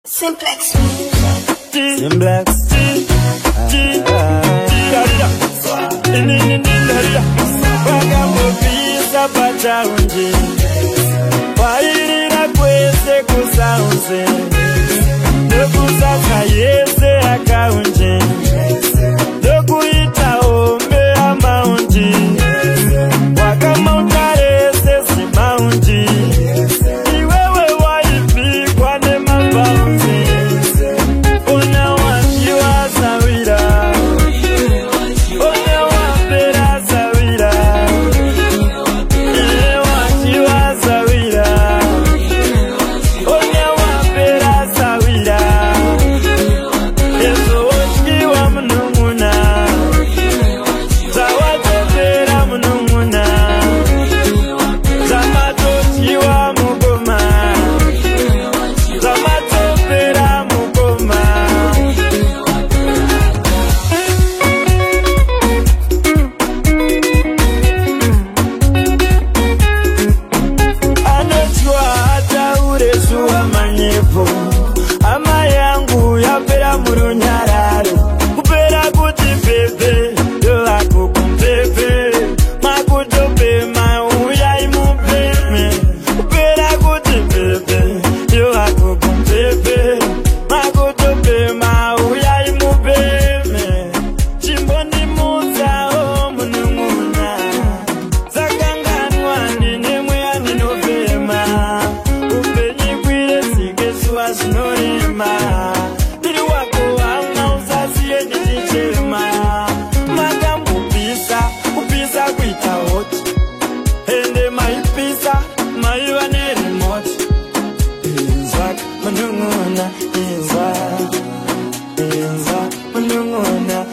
Simplex. Simplex. Vakamupisa pachaundi wairira kwese kusaunze ndokusaka yese akaunje ndokuita hombe amaundi wakamauta rese simaundi iwewe waipikwa nemabaunzi ona wakiwa zawira ona wapera zawira iwe wakiwa zawira ona wapera zawira ezo wakiwa mnunguna zawatopera mnunguna zamatokiwa mugoma zamatopera mugoma anojua hata urezuwa manyepo ama yangu yapera murunyararo kupera kuti pepe yovako kumpepe makutope mauyai mupeme kupera kuti pepe yovako kumpepe makutope mauyai mupeme chimbondimudzawo munun'una zakanganwa ndinemwe andinopema upenyikwire zikesuwa zvinorema ndiri wako hamwa usasiye ndichichema makambopisa kupisa kuita hoti ende maipisa maiva nerimoti inzwa munun'una inzwa munun'una